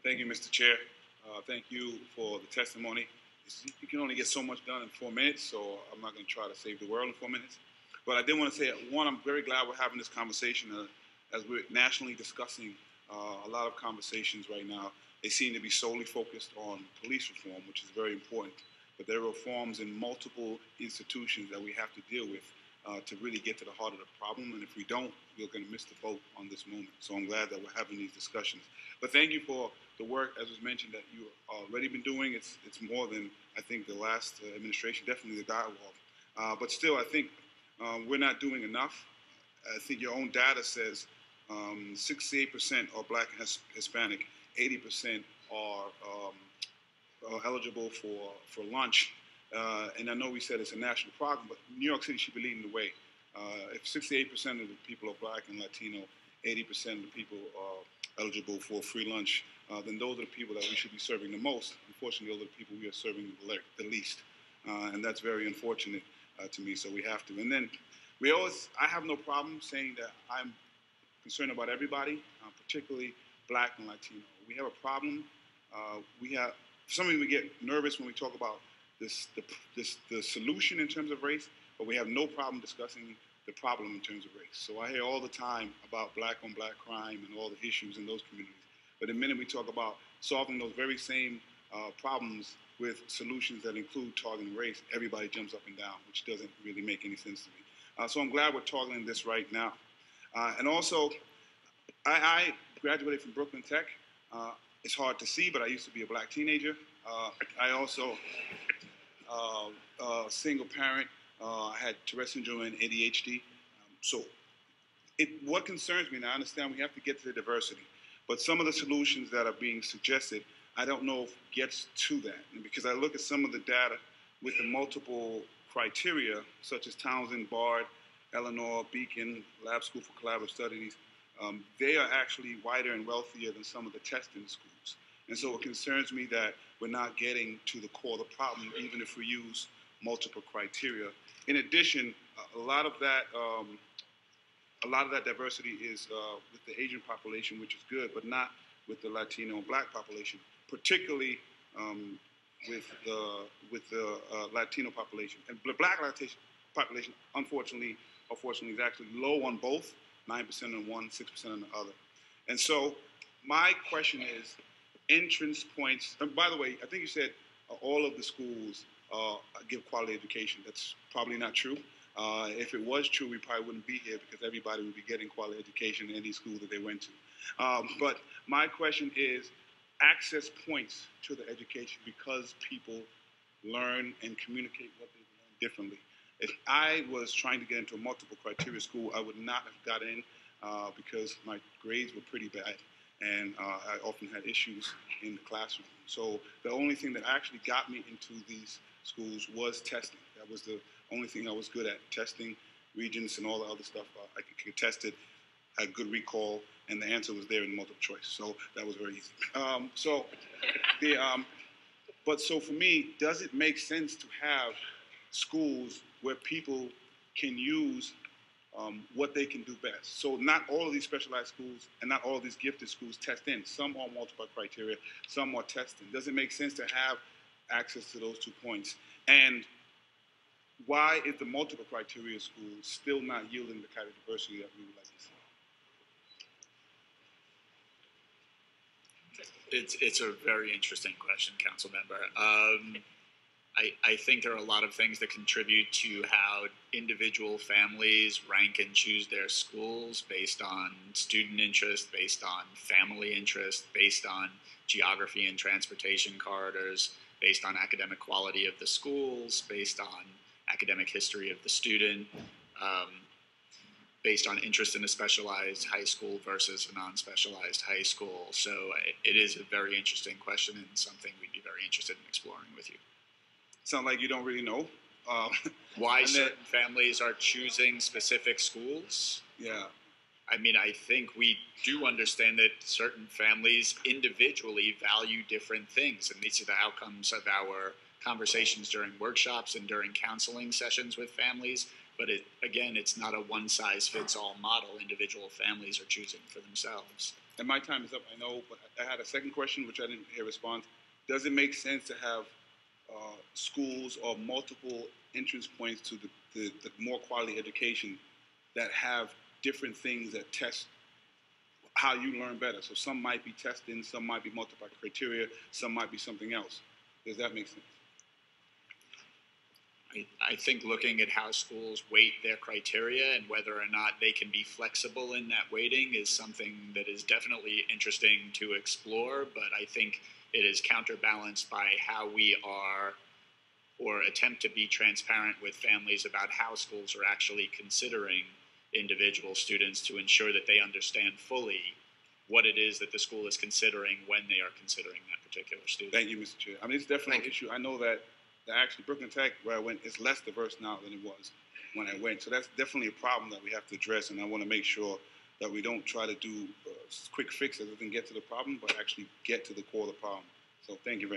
Thank you, Mr. Chair. Thank you for the testimony. You can only get so much done in 4 minutes, so I'm not going to try to save the world in 4 minutes. But I did want to say, one, I'm very glad we're having this conversation as we're nationally discussing a lot of conversations right now. They seem to be solely focused on police reform, which is very important. But there are reforms in multiple institutions that we have to deal with to really get to the heart of the problem. And if we don't, we're going to miss the boat on this moment. So I'm glad that we're having these discussions. But thank you for the work, as was mentioned, that you've already been doing. It's more than, I think, the last administration, definitely the dialogue. But still, I think we're not doing enough. I think your own data says 68% are Black and Hispanic, 80% are eligible for lunch. And I know we said it's a national problem, but New York City should be leading the way. If 68% of the people are Black and Latino, 80% of the people are eligible for free lunch, then those are the people that we should be serving the most. Unfortunately, those are the people we are serving the least. And that's very unfortunate to me, so we have to. And then I have no problem saying that I'm concerned about everybody, particularly Black and Latino. We have a problem. For some reason we get nervous when we talk about the solution in terms of race, but we have no problem discussing the problem in terms of race. So I hear all the time about Black on Black crime and all the issues in those communities. But the minute we talk about solving those very same problems with solutions that include targeting race, everybody jumps up and down, which doesn't really make any sense to me. So I'm glad we're targeting this right now. And also, I graduated from Brooklyn Tech. It's hard to see, but I used to be a Black teenager. I also, single parent, I had Tourette syndrome and ADHD. What concerns me, and I understand we have to get to the diversity, but some of the solutions that are being suggested, I don't know if it gets to that. And because I look at some of the data with the multiple criteria, such as Townsend, Bard, Eleanor, Beacon, Lab School for Collaborative Studies, they are actually whiter and wealthier than some of the testing schools. And so it concerns me that we're not getting to the core of the problem, even if we use multiple criteria. In addition, a lot of that diversity is with the Asian population, which is good, but not with the Latino and Black population, particularly with the Latino population. And the Black population, unfortunately, or fortunately, is actually low on both, 9% on one, 6% on the other. And so my question is, entrance points, and by the way, I think you said all of the schools give quality education. That's probably not true. If it was true, we probably wouldn't be here because everybody would be getting quality education in any school that they went to. But my question is access points to the education because people learn and communicate what they learn differently. If I was trying to get into a multiple criteria school, I would not have got in because my grades were pretty bad. And I often had issues in the classroom. So the only thing that actually got me into these schools was testing. That was the only thing I was good at, testing, regents, and all the other stuff. I could test it, had good recall, and the answer was there in multiple choice. So that was very easy. So for me, does it make sense to have schools where people can use what they can do best? So not all of these specialized schools and not all of these gifted schools test in. Some are multiple criteria, some are testing. Does it make sense to have access to those 2 points? And why is the multiple criteria school still not yielding the kind of diversity that we would like to see? It's a very interesting question, Council Member. I think there are a lot of things that contribute to how individual families rank and choose their schools based on student interest, based on family interest, based on geography and transportation corridors, based on academic quality of the schools, based on academic history of the student, based on interest in a specialized high school versus a non-specialized high school. So it is a very interesting question and something we'd be very interested in exploring with you. Sound like you don't really know. Why certain families are choosing specific schools? Yeah. I mean, I think we do understand that certain families individually value different things, and these are the outcomes of our conversations during workshops and during counseling sessions with families. But again, it's not a one-size-fits-all model. Individual families are choosing for themselves. And my time is up, I know, but I had a second question which I didn't hear response. Does it make sense to have schools or multiple entrance points to the more quality education that have different things that test how you learn better? So some might be testing, some might be multiple criteria, some might be something else. Does that make sense? I think looking at how schools weight their criteria and whether or not they can be flexible in that weighting is something that is definitely interesting to explore, but I think it is counterbalanced by how we are or attempt to be transparent with families about how schools are actually considering individual students to ensure that they understand fully what it is that the school is considering when they are considering that particular student. Thank you, Mr. Chair. I mean, it's definitely an issue. I know that actually Brooklyn Tech, where I went, is less diverse now than it was when I went. So that's definitely a problem that we have to address, and I want to make sure that we don't try to do quick fixes that can get to the problem, but actually get to the core of the problem. So thank you very much.